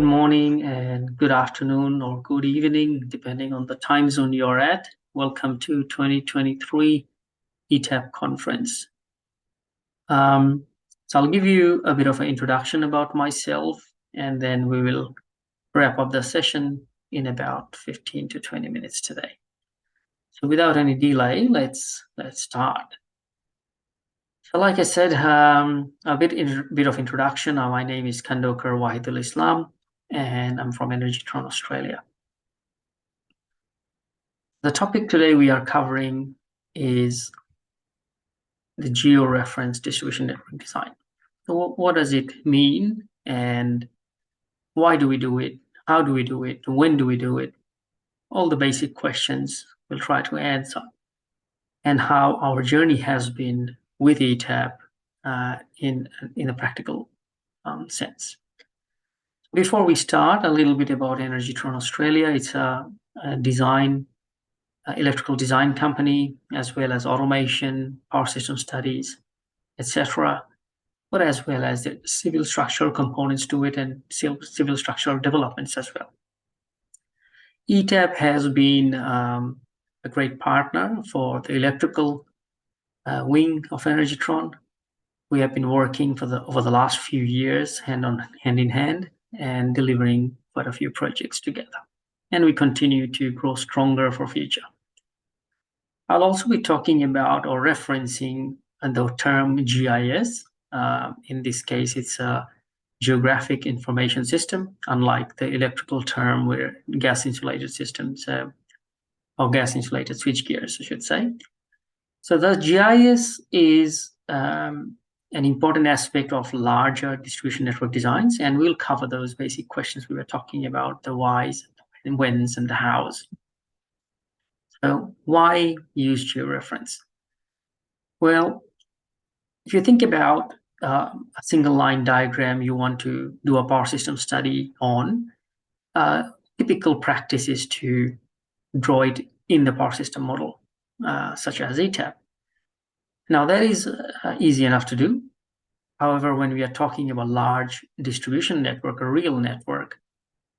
Good morning and good afternoon or good evening, depending on the time zone you're at. Welcome to 2023 ETAP conference. So I'll give you a bit of an introduction about myself, and then we will wrap up the session in about 15 to 20 minutes today. So without any delay, let's start. So like I said, a bit of introduction. My name is Kandokar Wahidul Islam, and I'm from Energytron, Australia. The topic today we are covering is the georeference distribution network design. So what does it mean, and why do we do it? How do we do it? When do we do it? All the basic questions we'll try to answer, and how our journey has been with ETAP in a practical sense. Before we start, a little bit about Energytron Australia. It's a electrical design company, as well as automation, power system studies, etc., but as well as the civil structural components to it and civil structural developments as well. ETAP has been a great partner for the electrical wing of Energytron. We have been working over the last few years hand in hand and delivering quite a few projects together. And we continue to grow stronger for future. I'll also be talking about or referencing the term GIS. In this case, it's a geographic information system, unlike the electrical term where gas insulated systems or gas insulated switchgears, I should say. So the GIS is an important aspect of larger distribution network designs, and we'll cover those basic questions we were talking about, the whys and whens and the hows. So why use georeference? Well, if you think about a single line diagram you want to do a power system study on, typical practice is to draw it in the power system model, such as ETAP. Now that is easy enough to do. However, when we are talking about large distribution network, a real network,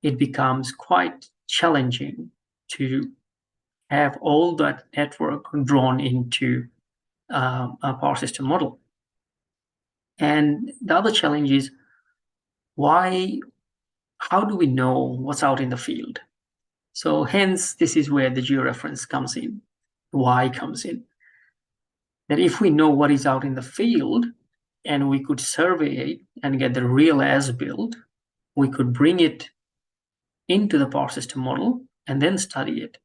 it becomes quite challenging to have all that network drawn into a power system model. And the other challenge is how do we know what's out in the field? So hence, this is where the georeference comes in, why comes in. That if we know what is out in the field and we could survey it and get the real as-built, we could bring it into the power system model and then study it.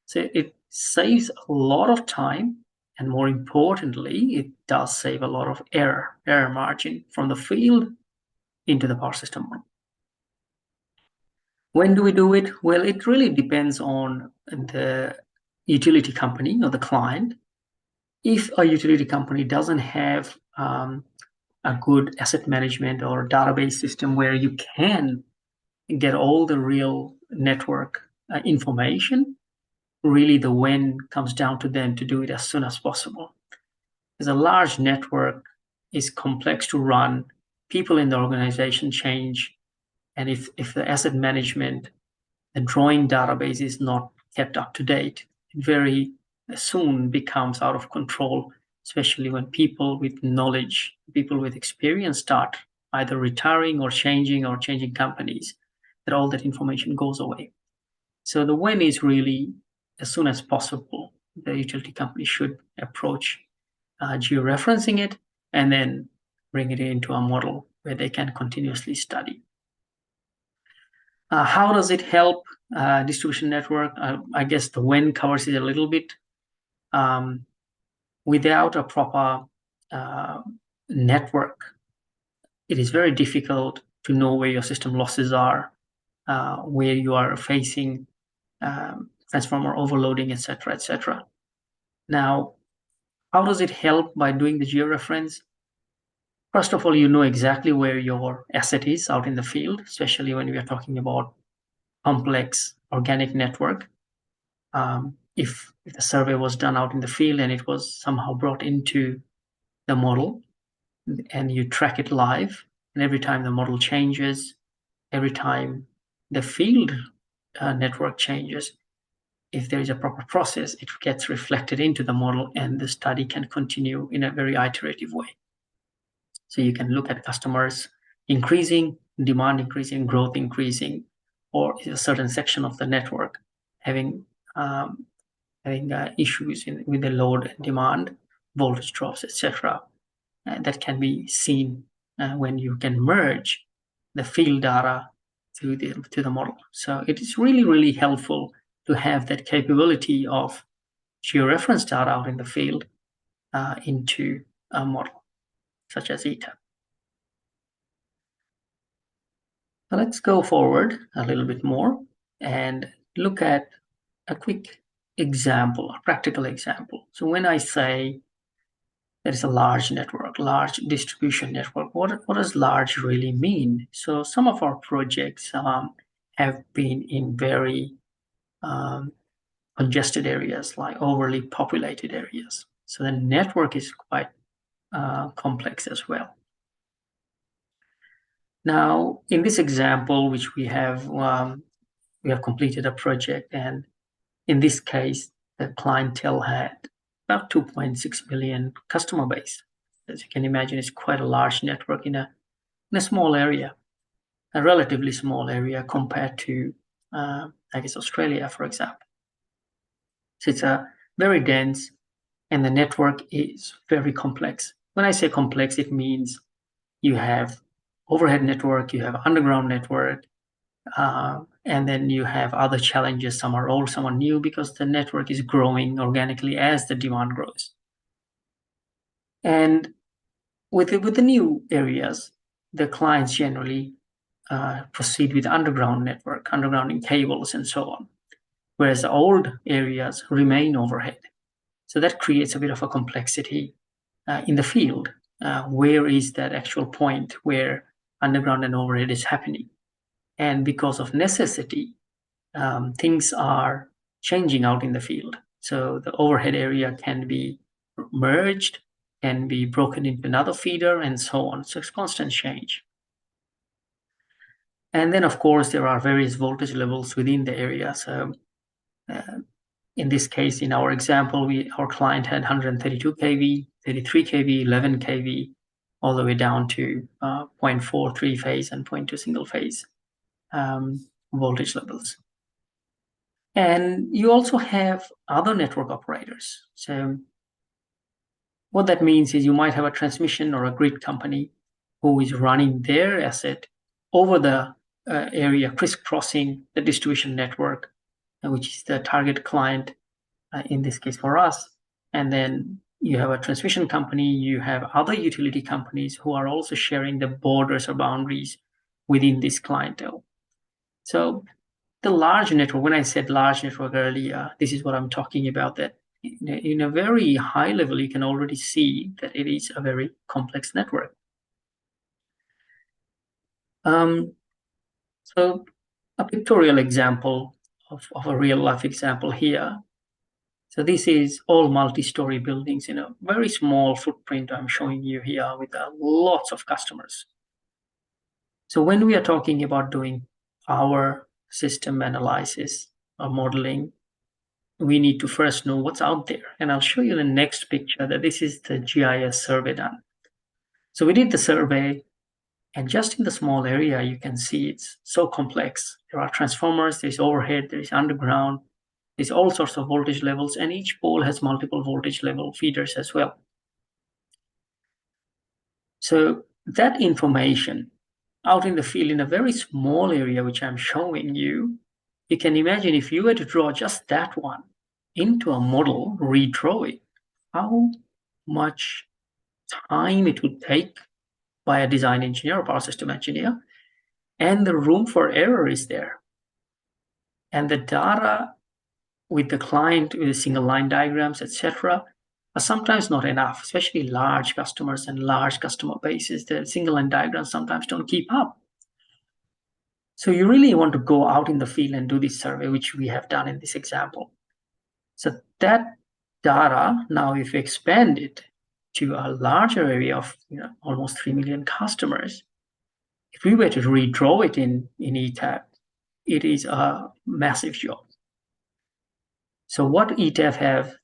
So it saves a lot of time, and more importantly, it does save a lot of error margin from the field into the power system model. When do we do it? Well, it really depends on the utility company or the client. If a utility company doesn't have a good asset management or database system where you can get all the real network information, really the when comes down to them to do it as soon as possible. Because a large network is complex to run, people in the organization change, and if the asset management, the drawing database is not kept up to date, it very soon becomes out of control, especially when people with knowledge, people with experience start either retiring or changing companies, that all that information goes away. So the when is really as soon as possible. The utility company should approach georeferencing it and then bring it into a model where they can continuously study. How does it help distribution network? I guess the when covers it a little bit. Without a proper network, it is very difficult to know where your system losses are, where you are facing transformer overloading, etc., etc. Now, how does it help by doing the georeference? First of all, you know exactly where your asset is out in the field, especially when we are talking about complex organic network. If the survey was done out in the field and it was somehow brought into the model and you track it live, and every time the model changes, every time the field network changes, if there is a proper process, it gets reflected into the model, and the study can continue in a very iterative way. So you can look at customers increasing, demand increasing, growth increasing, or a certain section of the network having issues with the load and demand, voltage drops, etc. That can be seen when you can merge the field data to the model. So it is really, really helpful to have that capability of georeference data out in the field into a model, such as ETAP. So let's go forward a little bit more and look at a quick example, a practical example. So when I say there is a large network, large distribution network, what does large really mean? So some of our projects have been in very congested areas, like overly populated areas. So the network is quite complex as well. Now, in this example, which we have completed a project, and in this case, the clientele had about 2.6 million customer base. As you can imagine, it's quite a large network in a small area, a relatively small area compared to, I guess, Australia, for example. So it's a very dense, and the network is very complex. When I say complex, it means you have overhead network, you have underground network, and then you have other challenges. Some are old, some are new, because the network is growing organically as the demand grows. And with the new areas, the clients generally proceed with underground network, undergrounding cables and so on, whereas the old areas remain overhead. So that creates a bit of a complexity in the field. Where is that actual point where underground and overhead is happening? And because of necessity, things are changing out in the field. So the overhead area can be merged, can be broken into another feeder, and so on. So it's constant change. And then, of course, there are various voltage levels within the area. So in this case, in our example, our client had 132 kV, 33 kV, 11 kV, all the way down to 0.4 three-phase and 0.2 single-phase voltage levels. And you also have other network operators. So what that means is you might have a transmission or a grid company who is running their asset over the area, crisscrossing the distribution network, which is the target client in this case for us. And then you have a transmission company, you have other utility companies who are also sharing the borders or boundaries within this clientele. So the large network, when I said large network earlier, this is what I'm talking about, that in a very high level, you can already see that it is a very complex network. So a pictorial example of a real life example here. So this is all multi-story buildings in a very small footprint I'm showing you here with lots of customers. So when we are talking about doing power system analysis or modeling, we need to first know what's out there. And I'll show you the next picture that this is the GIS survey done. So we did the survey, and just in the small area, you can see it's so complex. There are transformers, there's overhead, there's underground, there's all sorts of voltage levels, and each pole has multiple voltage level feeders as well. So that information out in the field in a very small area, which I'm showing you, you can imagine if you were to draw just that one into a model, redraw it, how much time it would take by a design engineer or power system engineer, and the room for error is there. And the data with the client, with the single line diagrams, etc., are sometimes not enough, especially large customers and large customer bases. The single line diagrams sometimes don't keep up. So you really want to go out in the field and do this survey, which we have done in this example. So that data, now if we expand it to a larger area of almost 3 million customers, If we were to redraw it in ETAP, it is a massive job. So what ETAP have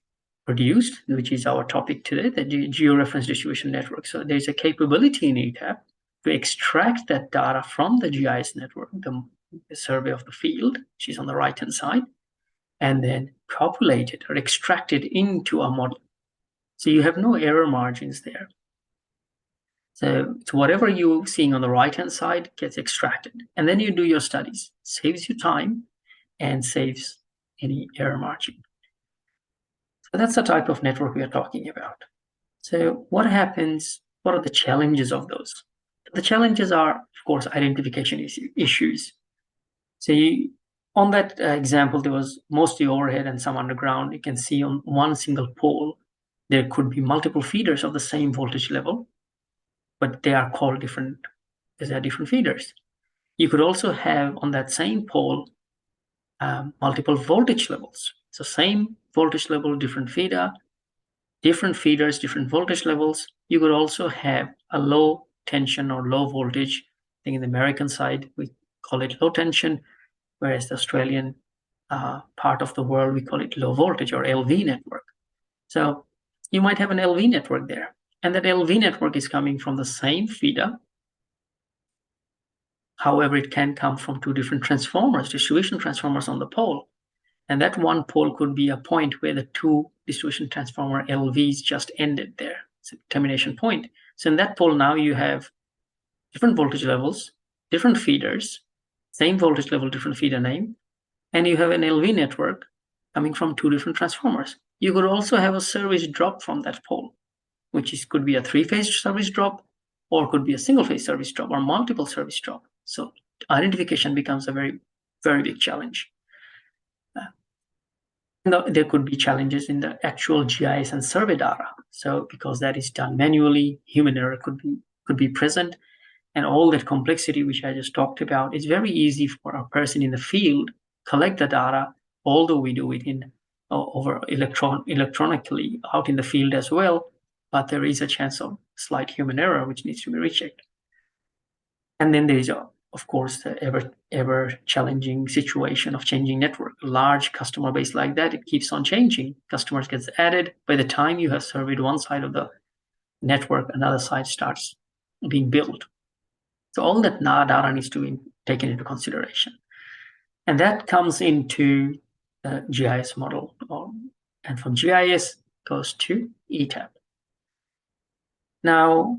produced, which is our topic today, the georeference distribution network. So there's a capability in ETAP to extract that data from the GIS network, the survey of the field, which is on the right-hand side, and then populate it or extract it into a model. So you have no error margins there. So whatever you're seeing on the right-hand side gets extracted. And then you do your studies. Saves you time and saves any error margin. So that's the type of network we are talking about. So what happens? What are the challenges of those? The challenges are, of course, identification issues. So on that example, there was mostly overhead and some underground. You can see on one single pole, there could be multiple feeders of the same voltage level, but they are called different because they are different feeders. You could also have on that same pole multiple voltage levels. So same voltage level, different feeder, different feeders, different voltage levels. You could also have a low tension or low voltage. I think in the American side, we call it low tension, whereas the Australian part of the world, we call it low voltage or LV network. So you might have an LV network there. And that LV network is coming from the same feeder. However, it can come from two different transformers, distribution transformers on the pole. And that one pole could be a point where the two distribution transformer LVs just ended there. It's a termination point. So in that pole now you have different voltage levels, different feeders, same voltage level, different feeder name, and you have an LV network coming from two different transformers. You could also have a service drop from that pole, which could be a three-phase service drop, or could be a single-phase service drop, or multiple service drop. So identification becomes a very, very big challenge. There could be challenges in the actual GIS and survey data. So because that is done manually, human error could be present, and all that complexity which I just talked about, it's very easy for a person in the field collect the data, although we do it in over electronically out in the field as well, but there is a chance of slight human error which needs to be rechecked. And then there is, of course, the ever challenging situation of changing network. A large customer base like that, it keeps on changing. Customers gets added. By the time you have surveyed one side of the network, another side starts being built. So all that data needs to be taken into consideration. And that comes into the GIS model. And from GIS goes to ETAP. Now,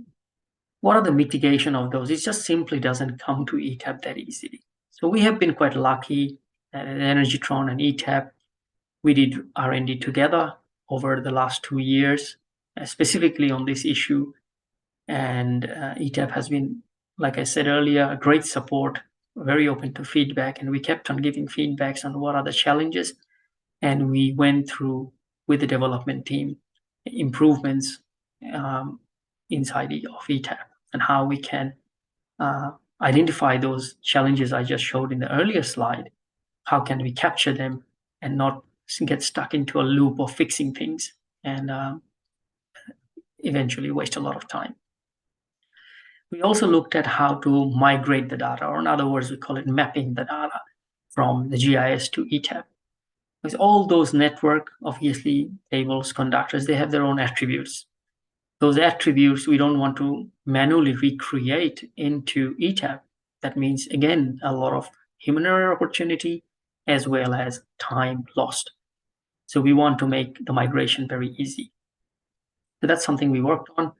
what are the mitigation of those? It just simply doesn't come to ETAP that easily. So we have been quite lucky that at Energytron and ETAP, we did R&D together over the last 2 years, specifically on this issue. And ETAP has been, like I said earlier, a great support, very open to feedback. And we kept on giving feedbacks on what are the challenges. And we went through with the development team improvements inside of ETAP and how we can identify those challenges I just showed in the earlier slide. How can we capture them and not get stuck into a loop of fixing things and eventually waste a lot of time. We also looked at how to migrate the data, or in other words, we call it mapping the data from the GIS to ETAP. Because all those network, obviously, tables, conductors, they have their own attributes. Those attributes we don't want to manually recreate into ETAP. That means, again, a lot of human error opportunity as well as time lost. So we want to make the migration very easy. So that's something we worked on.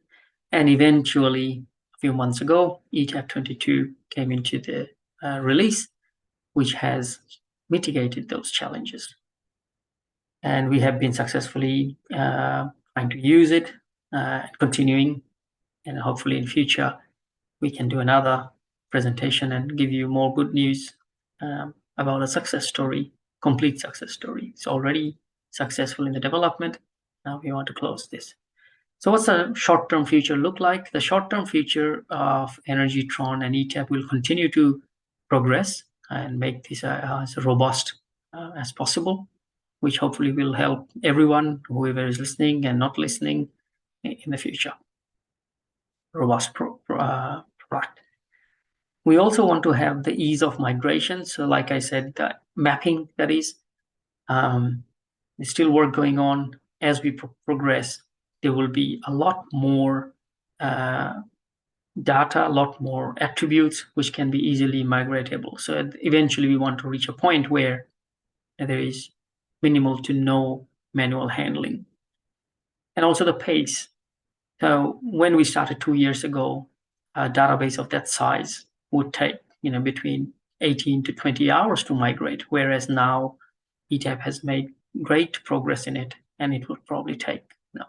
And eventually, a few months ago, ETAP 22 came into the release, which has mitigated those challenges. And we have been successfully trying to use it, continuing, and hopefully in future, we can do another presentation and give you more good news about a success story, complete success story. It's already successful in the development. Now we want to close this. So what's the short-term future look like? The short-term future of Energytron and ETAP will continue to progress and make this as robust as possible, which hopefully will help everyone, whoever is listening and not listening, in the future. Robust product. We also want to have the ease of migration. So like I said, the mapping, that is, there's still work going on. As we progress, there will be a lot more data, a lot more attributes which can be easily migratable. So eventually we want to reach a point where there is minimal to no manual handling. And also the pace. So when we started 2 years ago, a database of that size would take between 18 to 20 hours to migrate, whereas now ETAP has made great progress in it, and it would probably take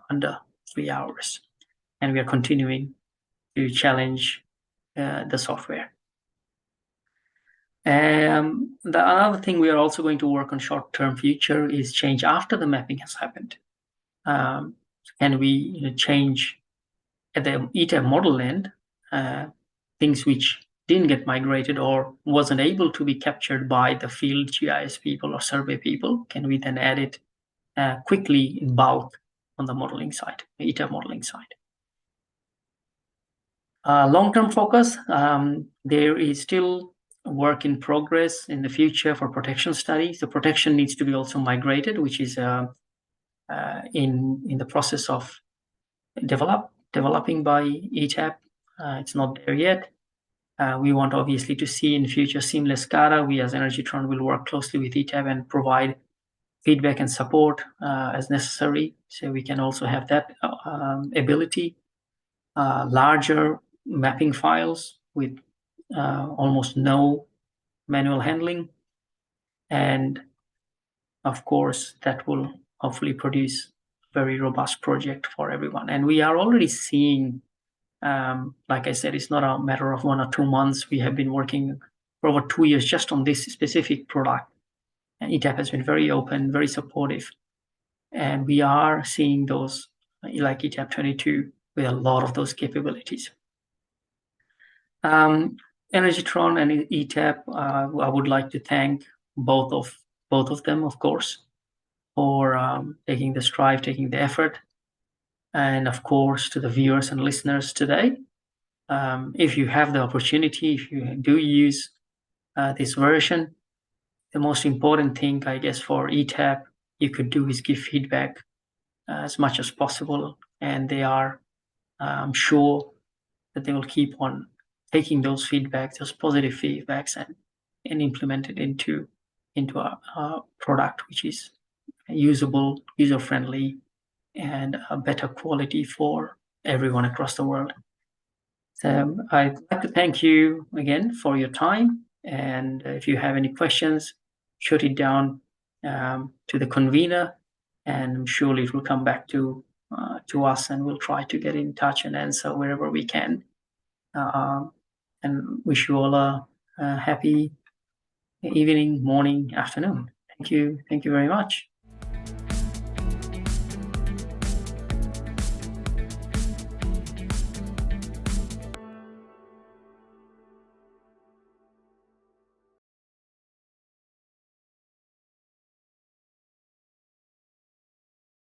under 3 hours. And we are continuing to challenge the software. Another thing we are also going to work on short-term future is change after the mapping has happened. Can we change at the ETAP model end things which didn't get migrated or wasn't able to be captured by the field GIS people or survey people? Can we then add it quickly in bulk on the modeling side, the ETAP modeling side? Long-term focus, there is still work in progress in the future for protection studies. The protection needs to be also migrated, which is in the process of developing by ETAP. It's not there yet. We want obviously to see in future seamless SCADA. We as Energytron will work closely with ETAP and provide feedback and support as necessary, so we can also have that ability. Larger mapping files with almost no manual handling, and of course that will hopefully produce a very robust project for everyone. And we are already seeing, like I said, it's not a matter of 1 or 2 months. We have been working for over 2 years just on this specific product, and ETAP has been very open, very supportive, and we are seeing those like ETAP 22 with a lot of those capabilities. Energytron and ETAP, I would like to thank both of them, of course, for taking the strive, taking the effort, and of course to the viewers and listeners today. If you have the opportunity, if you do use this version, the most important thing, I guess, for ETAP you could do is give feedback as much as possible, and they are, I'm sure that they will keep on taking those feedbacks, those positive feedbacks, and implement it into a product which is usable, user-friendly, and a better quality for everyone across the world. So I'd like to thank you again for your time, and if you have any questions, shoot it down to the convener, and surely it will come back to us, and we'll try to get in touch and answer wherever we can. And wish you all a happy evening, morning, afternoon. Thank you very much.